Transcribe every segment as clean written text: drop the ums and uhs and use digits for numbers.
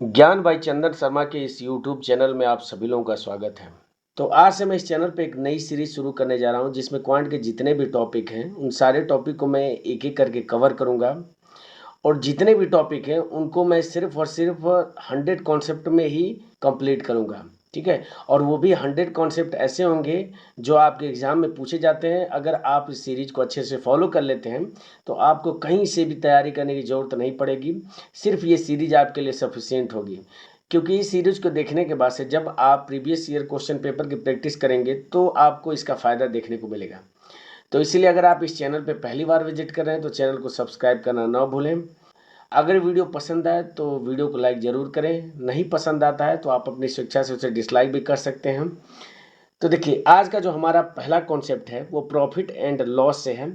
ज्ञान भाई चंदन शर्मा के इस YouTube चैनल में आप सभी लोगों का स्वागत है। तो आज से मैं इस चैनल पे एक नई सीरीज शुरू करने जा रहा हूँ जिसमें क्वांट के जितने भी टॉपिक हैं उन सारे टॉपिक को मैं एक-एक करके कवर करूँगा और जितने भी टॉपिक हैं उनको मैं सिर्फ और सिर्फ 100 कॉन्सेप्ट में ही कंप्लीट करूँगा। ठीक है? और वो भी 100 कॉन्सेप्ट ऐसे होंगे जो आपके एग्ज़ाम में पूछे जाते हैं। अगर आप इस सीरीज को अच्छे से फॉलो कर लेते हैं तो आपको कहीं से भी तैयारी करने की ज़रूरत नहीं पड़ेगी। सिर्फ ये सीरीज आपके लिए सफिशिएंट होगी। क्योंकि इस सीरीज को देखने के बाद से जब आप प्रीवियस ईयर क्वेश्चन पेपर की प्रैक्टिस करेंगे तो आपको इसका फ़ायदा देखने को मिलेगा। तो इसीलिए अगर आप इस चैनल पे पहली बार विजिट कर रहे हैं तो चैनल को सब्सक्राइब करना ना भूलें। अगर वीडियो पसंद आए तो वीडियो को लाइक ज़रूर करें। नहीं पसंद आता है तो आप अपनी स्वेच्छा से उसे डिसलाइक भी कर सकते हैं। तो देखिए आज का जो हमारा पहला कॉन्सेप्ट है वो प्रॉफिट एंड लॉस से है।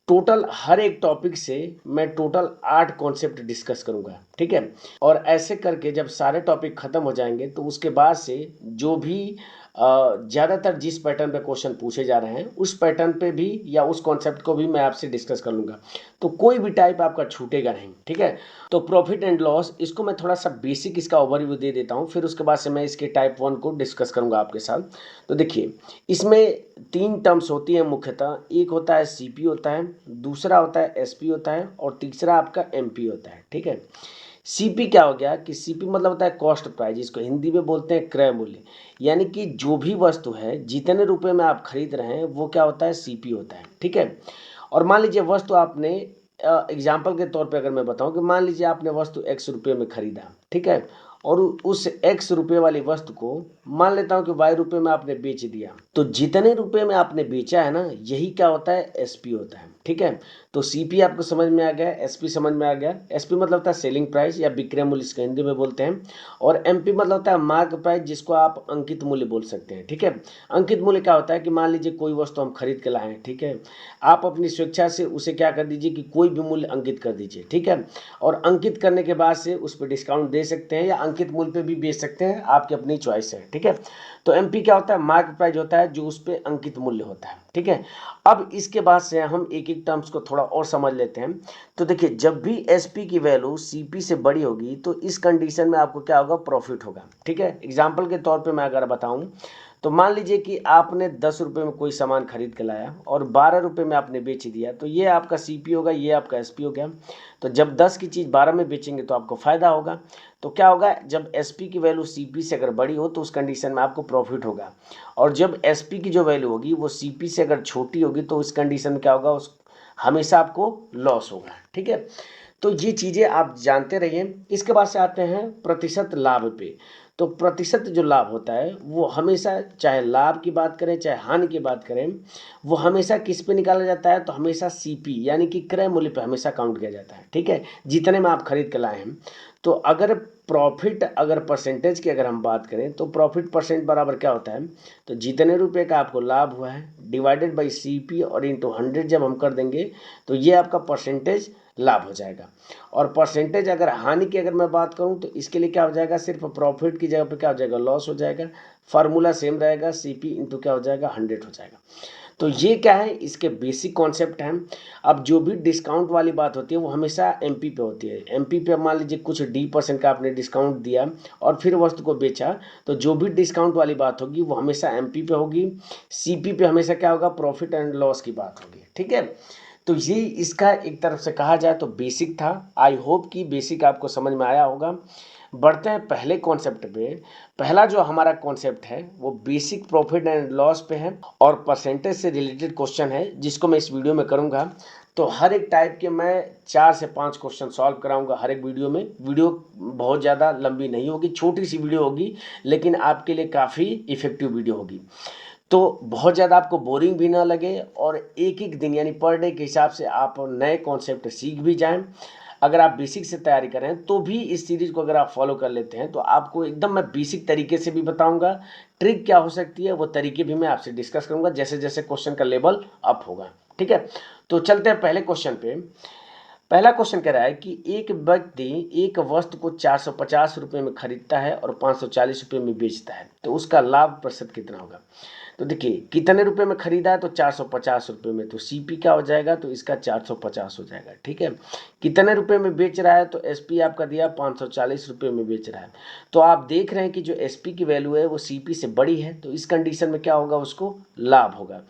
टोटल हर एक टॉपिक से मैं टोटल 8 कॉन्सेप्ट डिस्कस करूंगा। ठीक है? और ऐसे करके जब सारे टॉपिक ख़त्म हो जाएंगे तो उसके बाद से जो भी ज़्यादातर जिस पैटर्न पे क्वेश्चन पूछे जा रहे हैं उस पैटर्न पे भी या उस कॉन्सेप्ट को भी मैं आपसे डिस्कस कर लूँगा। तो कोई भी टाइप आपका छूटेगा नहीं। ठीक है? तो प्रॉफिट एंड लॉस इसको मैं थोड़ा सा बेसिक इसका ओवरव्यू दे देता हूँ, फिर उसके बाद से मैं इसके टाइप 1 को डिस्कस करूँगा आपके साथ। तो देखिए इसमें 3 टर्म्स होती हैं मुख्यतः। एक होता है सीपी होता है, दूसरा होता है एसपी होता है और तीसरा आपका एमपी होता है। ठीक है? सीपी क्या हो गया कि सीपी मतलब होता है कॉस्ट प्राइस, जिसको हिंदी में बोलते हैं क्रय मूल्य। यानी कि जो भी वस्तु है जितने रुपए में आप खरीद रहे हैं वो क्या होता है सीपी होता है। ठीक है? और मान लीजिए वस्तु आपने एग्जाम्पल के तौर पे अगर मैं बताऊं कि मान लीजिए आपने वस्तु एक्स रुपये में खरीदा। ठीक है? और उस एक्स रुपये वाली वस्तु को मान लेता हूं कि वाई रुपये में आपने बेच दिया। तो जितने रुपये में आपने बेचा है ना यही क्या होता है एसपी होता है। ठीक है? तो सीपी आपको समझ में आ गया, एसपी समझ में आ गया। एसपी मतलब होता है सेलिंग प्राइस या विक्रय मूल्य इसको हिंदी में बोलते हैं। और एमपी मतलब होता है मार्क प्राइस, जिसको आप अंकित मूल्य बोल सकते हैं। ठीक है? अंकित मूल्य क्या होता है कि मान लीजिए कोई वस्तु हम खरीद के लाए हैं। ठीक है? आप अपनी स्वेच्छा से उसे क्या कर दीजिए कि कोई भी मूल्य अंकित कर दीजिए। ठीक है? और अंकित करने के बाद से उस पर डिस्काउंट दे सकते हैं या अंकित मूल्य पे भी बेच सकते हैं, आपकी अपनी चॉइस है। ठीक है? तो एमपी क्या होता है मार्क प्राइस होता है जो उस पर अंकित मूल्य होता है। ठीक है? अब इसके बाद से हम एक एक टर्म्स को थोड़ा और समझ लेते हैं। तो देखिए जब भी एसपी की वैल्यू सीपी से बड़ी होगी तो इस कंडीशन में आपको क्या होगा प्रॉफिट होगा। ठीक है? एग्जाम्पल के तौर पे मैं अगर बताऊं तो मान लीजिए कि आपने 10 रुपये में कोई सामान खरीद के लाया और 12 रुपये में आपने बेच दिया, तो ये आपका सीपी होगा, ये आपका एसपी हो गया। तो जब 10 की चीज़ 12 में बेचेंगे तो आपको फ़ायदा होगा। तो क्या होगा जब एसपी की वैल्यू सीपी से अगर बड़ी हो तो उस कंडीशन में आपको प्रॉफिट होगा। और जब एसपी की जो वैल्यू होगी वो सीपी से अगर छोटी होगी तो उस कंडीशन में क्या होगा उस हमेशा आपको लॉस होगा। ठीक है? तो ये चीज़ें आप जानते रहिए। इसके बाद से आते हैं प्रतिशत लाभ पे। तो प्रतिशत जो लाभ होता है वो हमेशा, चाहे लाभ की बात करें चाहे हानि की बात करें, वो हमेशा किस पे निकाला जाता है तो हमेशा सीपी यानी कि क्रय मूल्य पे हमेशा काउंट किया जाता है। ठीक है? जितने में आप खरीद के लाए हैं। तो अगर प्रॉफिट अगर परसेंटेज की अगर हम बात करें तो प्रॉफिट परसेंट बराबर क्या होता है तो जितने रुपए का आपको लाभ हुआ है डिवाइडेड बाई सीपी और इंटू 100 जब हम कर देंगे तो ये आपका परसेंटेज लाभ हो जाएगा। और परसेंटेज अगर हानि की अगर मैं बात करूं तो इसके लिए क्या हो जाएगा सिर्फ प्रॉफिट की जगह पे क्या हो जाएगा लॉस हो जाएगा। फार्मूला सेम रहेगा, सीपी इंटू क्या हो जाएगा 100 हो जाएगा। तो ये क्या है इसके बेसिक कॉन्सेप्ट हैं। अब जो भी डिस्काउंट वाली बात होती है वो हमेशा एमपी पे होती है। एमपी पे मान लीजिए कुछ डी% का आपने डिस्काउंट दिया और फिर वस्तु को बेचा, तो जो भी डिस्काउंट वाली बात होगी वो हमेशा एमपी पे होगी। सीपी पे हमेशा क्या होगा प्रॉफिट एंड लॉस की बात होगी। ठीक है? तो ये इसका एक तरफ से कहा जाए तो बेसिक था। आई होप कि बेसिक आपको समझ में आया होगा। बढ़ते हैं पहले कॉन्सेप्ट पे। पहला जो हमारा कॉन्सेप्ट है वो बेसिक प्रॉफिट एंड लॉस पे है और परसेंटेज से रिलेटेड क्वेश्चन है जिसको मैं इस वीडियो में करूंगा। तो हर एक टाइप के मैं 4 से 5 क्वेश्चन सॉल्व कराऊंगा हर एक वीडियो में। वीडियो बहुत ज़्यादा लंबी नहीं होगी, छोटी सी वीडियो होगी लेकिन आपके लिए काफ़ी इफेक्टिव वीडियो होगी। तो बहुत ज़्यादा आपको बोरिंग भी ना लगे और एक एक दिन यानी पर डे के हिसाब से आप नए कॉन्सेप्ट सीख भी जाएं। अगर आप बेसिक से तैयारी करें तो भी इस सीरीज़ को अगर आप फॉलो कर लेते हैं तो आपको एकदम मैं बेसिक तरीके से भी बताऊंगा। ट्रिक क्या हो सकती है वो तरीके भी मैं आपसे डिस्कस करूंगा जैसे जैसे क्वेश्चन का लेवल अप होगा। ठीक है? तो चलते हैं पहले क्वेश्चन पे। पहला क्वेश्चन कह रहा है कि एक व्यक्ति एक वस्तु को 450 रुपये में खरीदता है और 540 रुपये में बेचता है, तो उसका लाभ प्रतिशत कितना होगा। तो देखिए कितने रुपए में खरीदा है, तो 450 रुपये में, तो सीपी क्या हो जाएगा, तो इसका 450 हो जाएगा। ठीक है, कितने रुपए में बेच रहा है, तो एसपी आपका दिया 540 रुपये में बेच रहा है। तो आप देख रहे हैं कि जो एसपी की वैल्यू है वो सीपी से बड़ी है, तो इस कंडीशन में क्या होगा, उसको लाभ होगा।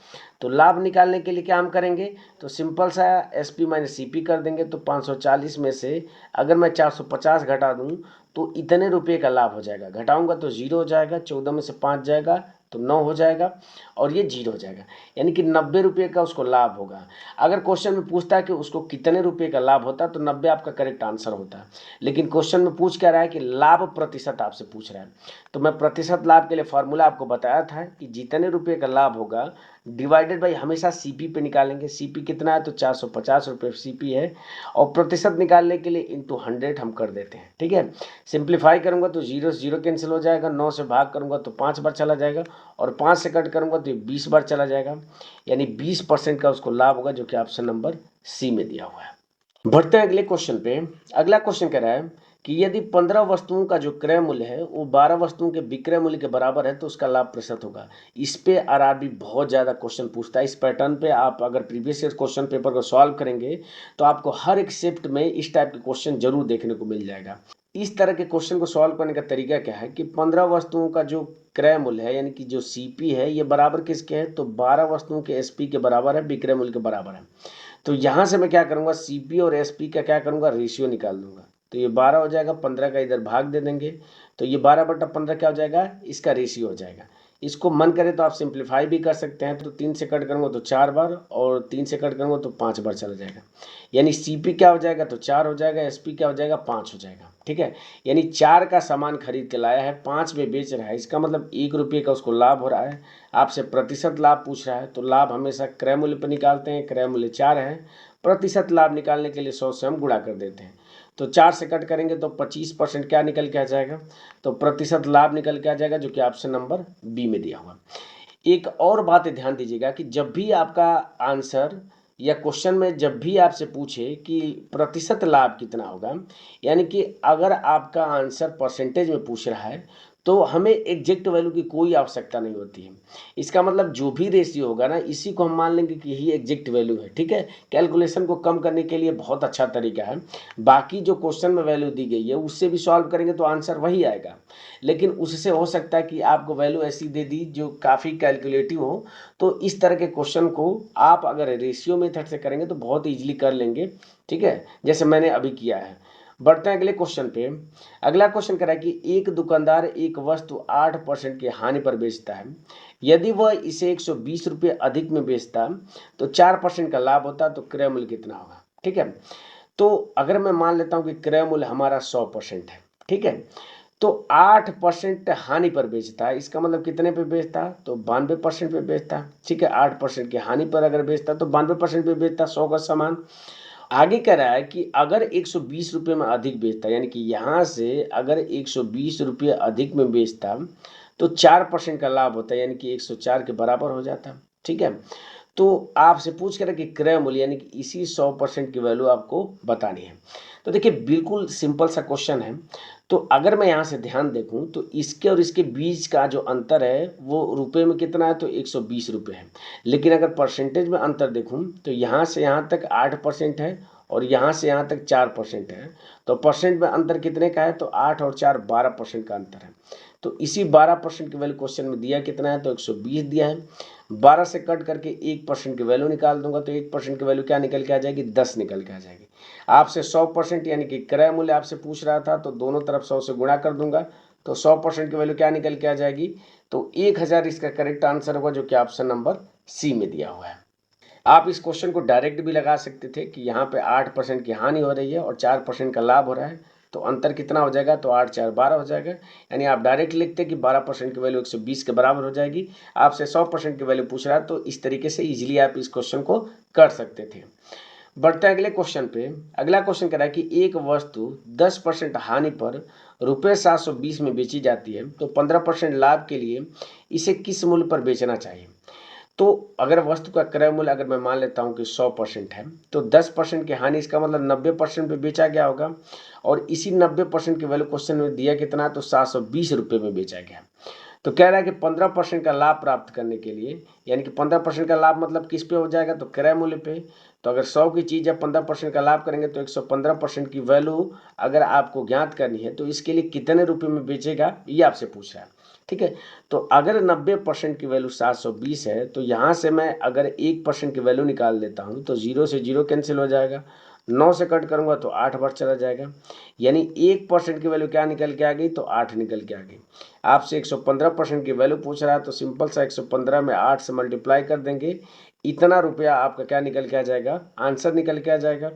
तो लाभ निकालने के लिए क्या हम करेंगे, तो सिंपल सा एसपी माइनस सीपी कर देंगे। तो 540 में से अगर मैं 450 घटा दूं तो इतने रुपए का लाभ हो जाएगा, घटाऊंगा तो 0 हो जाएगा, 14 में से 5 जाएगा तो 9 हो जाएगा और ये 0 हो जाएगा, यानी कि 90 रुपये का उसको लाभ होगा। अगर क्वेश्चन में पूछता है कि उसको कितने रुपये का लाभ होता है तो 90 आपका करेक्ट आंसर होता है। लेकिन क्वेश्चन में पूछ क्या रहा है कि लाभ प्रतिशत आपसे पूछ रहा है, तो मैं प्रतिशत लाभ के लिए फॉर्मूला आपको बताया था कि जितने रुपये का लाभ होगा डिवाइडेड बाई हमेशा सीपी पे निकालेंगे। सीपी कितना है, तो 450 रुपये सीपी है, और प्रतिशत निकालने के लिए इंटू 100 हम कर देते हैं। ठीक है, सिंप्लीफाई करूंगा तो 0 से 0 कैंसिल हो जाएगा, 9 से भाग करूंगा तो 5 बार चला जाएगा, और 5 से कट करूंगा तो 20 बार चला जाएगा, यानी 20% का उसको लाभ होगा, जो कि ऑप्शन नंबर सी में दिया हुआ है। बढ़ते हैं अगले क्वेश्चन पे। अगला क्वेश्चन कह रहा है कि यदि 15 वस्तुओं का जो क्रय मूल्य है वो 12 वस्तुओं के विक्रय मूल्य के बराबर है तो उसका लाभ प्रतिशत होगा। इस पे आरआरबी बहुत ज़्यादा क्वेश्चन पूछता है। इस पैटर्न पे आप अगर प्रीवियस ईयर क्वेश्चन पेपर को सॉल्व करेंगे तो आपको हर एक शिफ्ट में इस टाइप के क्वेश्चन जरूर देखने को मिल जाएगा। इस तरह के क्वेश्चन को सॉल्व करने का तरीका क्या है कि 15 वस्तुओं का जो क्रय मूल्य है यानी कि जो सीपी है ये बराबर किसके है, तो 12 वस्तुओं के एसपी के बराबर है, विक्रय मूल्य के बराबर है। तो यहाँ से मैं क्या करूँगा, सीपी और एसपी का क्या करूँगा, रेशियो निकाल दूंगा। तो ये 12 हो जाएगा, 15 का इधर भाग दे देंगे, तो ये 12/15 क्या हो जाएगा, इसका रेशियो हो जाएगा। इसको मन करे तो आप सिंप्लीफाई भी कर सकते हैं। तो 3 से कट करूँगा तो 4 बार, और 3 से कट करूँगा तो 5 बार चला जाएगा, यानी सीपी क्या हो जाएगा, तो 4 हो जाएगा, एसपी क्या हो जाएगा, 5 हो जाएगा। ठीक है, यानी 4 का सामान खरीद के लाया है, 5 में बेच रहा है, इसका मतलब 1 रुपये का उसको लाभ हो रहा है। आपसे प्रतिशत लाभ पूछ रहा है, तो लाभ हमेशा क्रय मूल्य पर निकालते हैं, क्रय मूल्य 4 है, प्रतिशत लाभ निकालने के लिए 100 से हम गुणा कर देते हैं। तो 4 से कट करेंगे तो 25% क्या निकल के आ जाएगा, तो प्रतिशत लाभ निकल के आ जाएगा, जो कि ऑप्शन नंबर बी में दिया हुआ। एक और बात ध्यान दीजिएगा कि जब भी आपका आंसर या क्वेश्चन में जब भी आपसे पूछे कि प्रतिशत लाभ कितना होगा, यानी कि अगर आपका आंसर परसेंटेज में पूछ रहा है तो हमें एग्जैक्ट वैल्यू की कोई आवश्यकता नहीं होती है। इसका मतलब जो भी रेशियो होगा ना, इसी को हम मान लेंगे कि यही एग्जैक्ट वैल्यू है। ठीक है, कैलकुलेशन को कम करने के लिए बहुत अच्छा तरीका है। बाकी जो क्वेश्चन में वैल्यू दी गई है उससे भी सॉल्व करेंगे तो आंसर वही आएगा, लेकिन उससे हो सकता है कि आपको वैल्यू ऐसी दे दी जो काफ़ी कैलकुलेटिव हो। तो इस तरह के क्वेश्चन को आप अगर रेशियो मेथड से करेंगे तो बहुत ईजिली कर लेंगे। ठीक है, जैसे मैंने अभी किया है। बढ़ते हैं अगले क्वेश्चन पे। अगला क्वेश्चन कह रहा है कि एक दुकानदार एक वस्तु 8% की हानि पर बेचता है। यदि वह इसे 120 रुपये अधिक में बेचता तो 4% का लाभ होता, तो क्रय मूल्य कितना होगा। ठीक है, तो अगर मैं मान लेता हूं कि क्रय मूल्य हमारा 100% है, ठीक है, तो 8% हानि पर बेचता है, इसका मतलब कितने पे बेचता, तो 92% पे बेचता। ठीक है, 8% की हानि पर अगर बेचता तो 92% पे बेचता 100 का सामान। आगे कह रहा है कि अगर 120 रुपये में अधिक बेचता, यानी कि यहाँ से अगर 120 रुपये अधिक में बेचता तो 4% का लाभ होता है, यानी कि 104 के बराबर हो जाता। ठीक है, तो आपसे पूछ कर कि क्रय मूल्य यानी कि इसी 100% की वैल्यू आपको बतानी है। तो देखिए बिल्कुल सिंपल सा क्वेश्चन है। तो अगर मैं यहाँ से ध्यान देखूँ तो इसके और इसके बीच का जो अंतर है वो रुपए में कितना है, तो 120 रुपये है। लेकिन अगर परसेंटेज में अंतर देखूँ तो यहाँ से यहाँ तक 8% है और यहाँ से यहाँ तक 4% है। तो परसेंट में अंतर कितने का है, तो 8 और 4 12% का अंतर है। तो इसी 12% की वैल्यू क्वेश्चन में दिया कितना है, तो 120 दिया है। 12 से कट करके 1% की वैल्यू निकाल दूंगा तो 1% की वैल्यू क्या निकल के आ जाएगी, 10 निकल के आ जाएगी। आपसे 100% यानी कि क्रय मूल्य आपसे पूछ रहा था, तो दोनों तरफ 100 से गुणा कर दूंगा तो 100% की वैल्यू क्या निकल के आ जाएगी, तो 1000 इसका करेक्ट आंसर होगा, जो कि ऑप्शन नंबर सी में दिया हुआ है। आप इस क्वेश्चन को डायरेक्ट भी लगा सकते थे कि यहाँ पे 8% की हानि हो रही है और 4% का लाभ हो रहा है, तो अंतर कितना हो जाएगा, तो 8 4 12 हो जाएगा। यानी आप डायरेक्ट लिखते कि 12% की वैल्यू 120 के बराबर हो जाएगी। आपसे 100% की वैल्यू पूछ रहा है, तो इस तरीके से इजीली आप इस क्वेश्चन को कर सकते थे। बढ़ते हैं अगले क्वेश्चन पे। अगला क्वेश्चन कह रहा है कि एक वस्तु 10% हानि पर रुपये 720 में बेची जाती है, तो 15% लाभ के लिए इसे किस मूल्य पर बेचना चाहिए। तो अगर वस्तु का क्रय मूल्य अगर मैं मान लेता हूं कि 100% है, तो 10% की हानि, इसका मतलब 90% पे बेचा गया होगा, और इसी 90% की वैल्यू क्वेश्चन में दिया कितना है, तो 720 रुपये में बेचा गया। तो कह रहा है कि 15% का लाभ प्राप्त करने के लिए, यानी कि 15% का लाभ मतलब किस पे हो जाएगा, तो क्रय मूल्य पे। तो अगर 100 की चीज़ है 15% का लाभ करेंगे तो 115% की वैल्यू अगर आपको ज्ञात करनी है तो इसके लिए कितने रुपए में बेचेगा ये आपसे पूछ रहा है। ठीक है, तो अगर 90% की वैल्यू 720 है तो यहाँ से मैं अगर 1% की वैल्यू निकाल देता हूँ तो 0 से 0 कैंसिल हो जाएगा, 9 से कट करूँगा तो 8 बार चला जाएगा, यानी 1% की वैल्यू क्या निकल के आ गई, तो 8 निकल के आ गई। आपसे 115% की वैल्यू पूछ रहा है तो सिंपल सा 115 में 8 से मल्टीप्लाई कर देंगे, इतना रुपया आपका क्या निकल के आ जाएगा, आंसर निकल के आ जाएगा।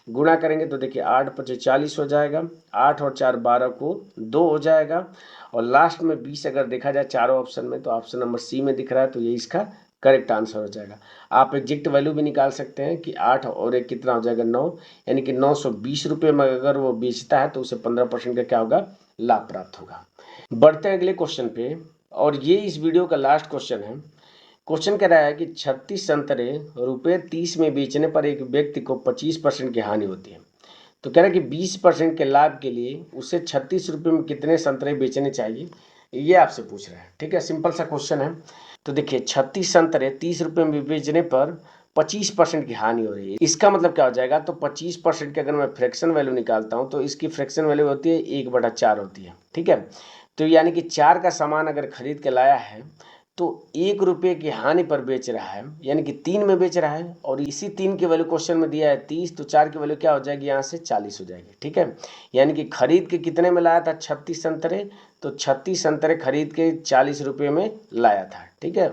गुणा करेंगे तो देखिए 8 पचे 40 हो जाएगा, 8 और 4 12 को 2 हो जाएगा, और लास्ट में 20 अगर देखा जाए चारों ऑप्शन में तो ऑप्शन नंबर सी में दिख रहा है, तो ये इसका करेक्ट आंसर हो जाएगा। आप एग्जैक्ट वैल्यू भी निकाल सकते हैं कि 8 और 1 कितना हो जाएगा 9, यानी कि 920 रुपये में अगर वो बेचता है तो उसे 15% का क्या होगा, लाभ प्राप्त होगा। बढ़ते हैं अगले क्वेश्चन पे, और ये इस वीडियो का लास्ट क्वेश्चन है। क्वेश्चन कह रहा है कि 36 संतरे रुपये 30 में बेचने पर एक व्यक्ति को 25% की हानि होती है। तो कह रहा है कि 20% के लाभ के लिए उसे 36 रुपये में कितने संतरे बेचने चाहिए, ये आपसे पूछ रहा है। ठीक है, सिंपल सा क्वेश्चन है। तो देखिए 36 संतरे 30 रुपये में बेचने पर 25% की हानि हो रही है, इसका मतलब क्या हो जाएगा, तो 25% की अगर मैं फ्रैक्शन वैल्यू निकालता हूँ तो इसकी फ्रैक्शन वैल्यू होती है 1/4 होती है। ठीक है, तो यानी कि 4 का सामान अगर खरीद के लाया है तो 1 रुपये की हानि पर बेच रहा है, यानी कि 3 में बेच रहा है, और इसी 3 की वैल्यू क्वेश्चन में दिया है 30, तो 4 की वैल्यू क्या हो जाएगी, यहाँ से 40 हो जाएगी। ठीक है, यानी कि खरीद के कितने में लाया था 36 संतरे, तो 36 संतरे खरीद के 40 रुपये में लाया था। ठीक है,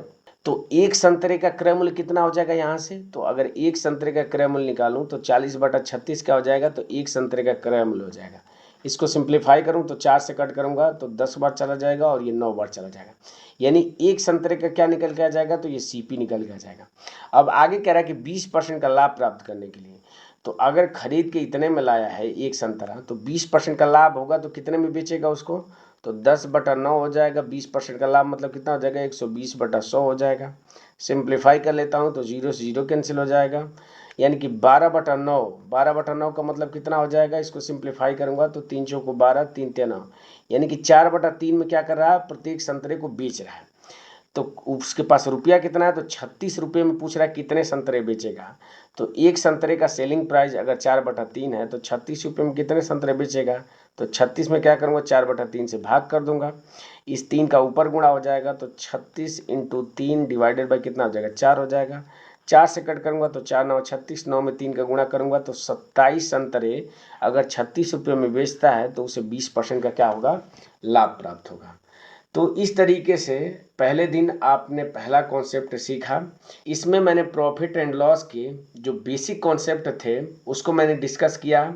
तो एक संतरे का क्रय मूल्य कितना हो जाएगा यहाँ से, तो अगर एक संतरे का क्रय मूल्य निकालूं तो 40/36 क्या हो जाएगा, तो एक संतरे का क्रय मूल्य हो जाएगा। इसको सिंप्लीफाई करूं तो 4 से कट करूंगा तो 10 बार चला जाएगा और ये 9 बार चला जाएगा, यानी एक संतरे का क्या निकल के आ जाएगा, तो ये सीपी निकल के आ जाएगा। अब आगे कह रहा है कि 20% का लाभ प्राप्त करने के लिए, तो अगर खरीद के इतने में लाया है एक संतरा तो 20% का लाभ होगा तो कितने में बेचेगा उसको, तो 10/9 हो जाएगा। 20% का लाभ मतलब कितना हो जाएगा, 120/100 हो जाएगा। सिंप्लीफाई कर लेता हूँ तो 0 से 0 कैंसिल हो जाएगा, यानी कि 12/9, 12/9 का मतलब कितना हो जाएगा, इसको सिंप्लीफाई करूंगा तो 3 चौको 12, 3 तेना, यानी कि 4/3 में क्या कर रहा है, प्रत्येक संतरे को बेच रहा है। तो उसके पास रुपया कितना है, तो 36 रुपये में पूछ रहा है कितने संतरे बेचेगा। तो एक संतरे का सेलिंग प्राइस अगर 4/3 है तो 36 रुपये में कितने संतरे बेचेगा, तो 36 में क्या करूँगा, 4/3 से भाग कर दूंगा, इस 3 का ऊपर गुणा हो जाएगा, तो 36 × 3 डिवाइडेड बाई कितना हो जाएगा, 4 हो जाएगा। 4 से कट करूँगा तो 4 9 36, 9 में 3 का गुणा करूँगा तो 27 संतरे अगर 36 रुपये में बेचता है तो उसे 20% का क्या होगा, लाभ प्राप्त होगा। तो इस तरीके से पहले दिन आपने पहला कॉन्सेप्ट सीखा। इसमें मैंने प्रॉफिट एंड लॉस के जो बेसिक कॉन्सेप्ट थे उसको मैंने डिस्कस किया।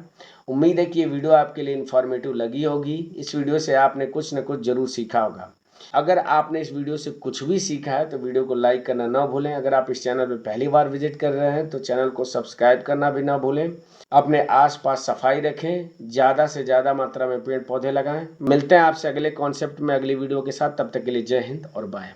उम्मीद है कि ये वीडियो आपके लिए इन्फॉर्मेटिव लगी होगी। इस वीडियो से आपने कुछ न कुछ ज़रूर सीखा होगा। अगर आपने इस वीडियो से कुछ भी सीखा है तो वीडियो को लाइक करना ना भूलें। अगर आप इस चैनल पर पहली बार विजिट कर रहे हैं तो चैनल को सब्सक्राइब करना भी ना भूलें। अपने आसपास सफाई रखें, ज़्यादा से ज़्यादा मात्रा में पेड़ पौधे लगाएं। मिलते हैं आपसे अगले कॉन्सेप्ट में अगली वीडियो के साथ, तब तक के लिए जय हिंद और बाय।